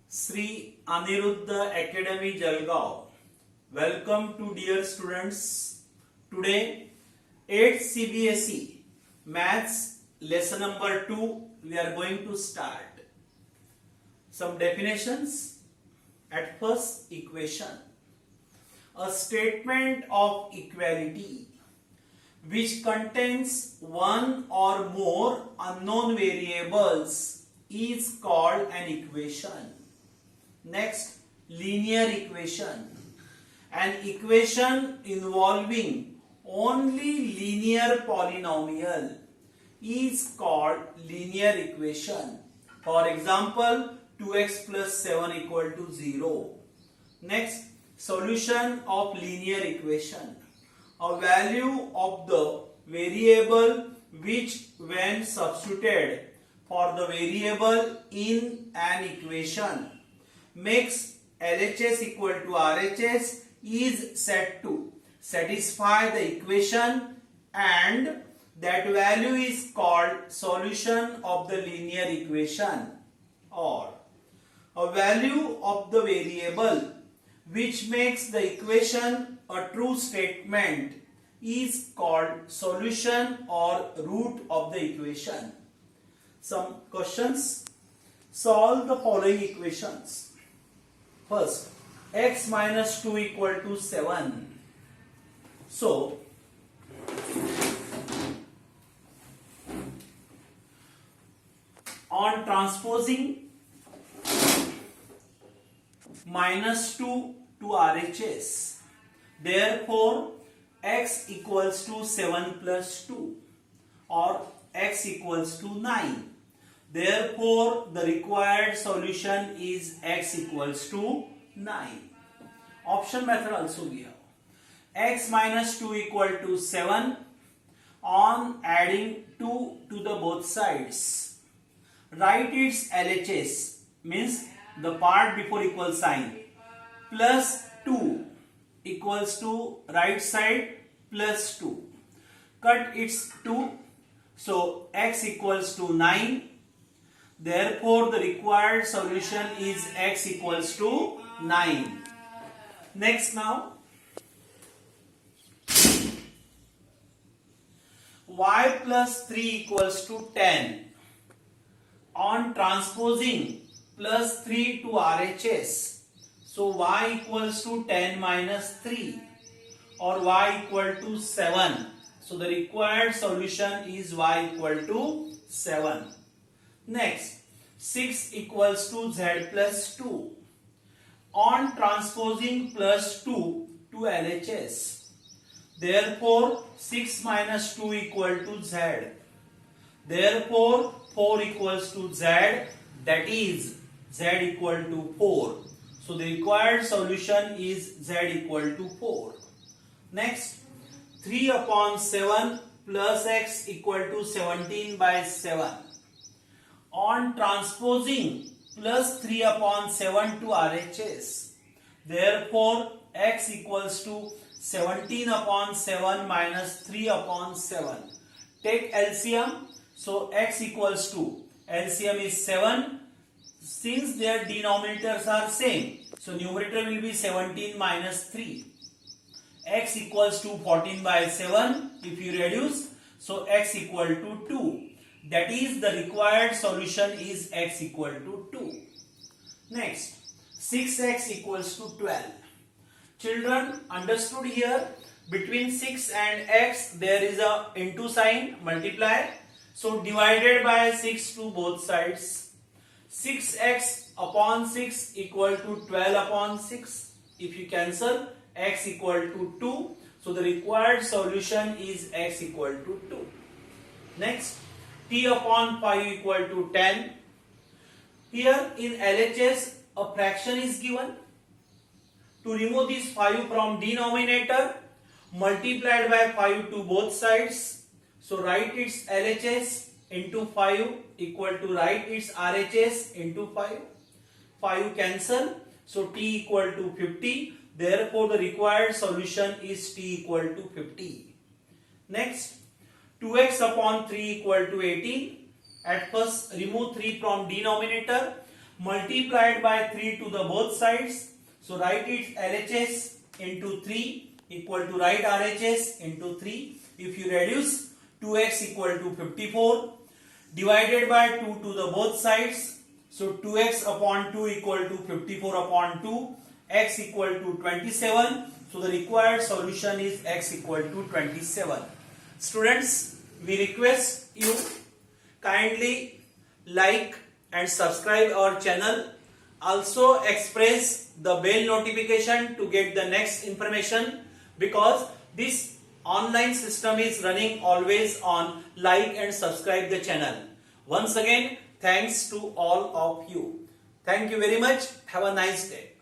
Sri Aniruddha Academy Jalgaon. Welcome to dear students. Today 8th CBSE Maths lesson number 2 we are going to start. Some definitions. At first, equation. A statement of equality which contains one or more unknown variables is called an equation. Next, linear equation. An equation involving only linear polynomial is called linear equation. For example, 2x plus 7 equal to 0. Next, solution of linear equation. A value of the variable which when substituted for the variable in an equation makes LHS equal to RHS is said to satisfy the equation, and that value is called solution of the linear equation. Or a value of the variable which makes the equation a true statement is called solution or root of the equation. Some questions. Solve the following equations. First, x minus 2 equal to 7. So, on transposing minus 2 to RHS, therefore x equals to 7 plus 2 or x equals to 9. Therefore, the required solution is x equals to 9. Option method also we have. X minus 2 equal to 7 on adding 2 to the both sides. Write its LHS, means the part before equal sign, plus 2 equals to right side plus 2. Cut its 2, so x equals to 9. Therefore, the required solution is x equals to 9. Next now, y plus 3 equals to 10. On transposing plus 3 to RHS, so y equals to 10 minus 3 or y equal to 7. So the required solution is y equal to 7. Next, 6 equals to z plus 2. On transposing plus 2 to LHS, therefore 6 minus 2 equal to z. Therefore 4 equals to z, that is z equal to 4. So the required solution is z equal to 4. Next, 3 upon 7 plus x equal to 17 by 7. On transposing plus 3 upon 7 to RHS, therefore x equals to 17 upon 7 minus 3 upon 7. Take LCM, so x equals to, LCM is 7. Since their denominators are same, so numerator will be 17 minus 3. X equals to 14 by 7. If you reduce, so x equal to 2. That is, the required solution is x equal to 2. Next, 6x equals to 12. Children, understood here? Between 6 and x there is a into sign, multiply. So divided by 6 to both sides. 6x upon 6 equal to 12 upon 6. If you cancel, x equal to 2. So the required solution is x equal to 2. Next, t upon 5 equal to 10. Here in LHS a fraction is given. To remove this 5 from denominator, multiplied by 5 to both sides. So write its LHS into 5 equal to write its RHS into 5. 5 cancel, so t equal to 50. Therefore, the required solution is t equal to 50. Next, 2x upon 3 equal to 18. At first, remove 3 from denominator. multiplied by 3 to the both sides. So write it LHS into 3 equal to write RHS into 3. If you reduce 2x equal to 54 divided by 2 to the both sides. So 2x upon 2 equal to 54 upon 2, x equal to 27. So the required solution is x equal to 27. Students, we request you kindly like and subscribe our channel. Also express the bell notification to get the next information, because this online system is running always on like and subscribe the channel. Once again, thanks to all of you. Thank you very much. Have a nice day.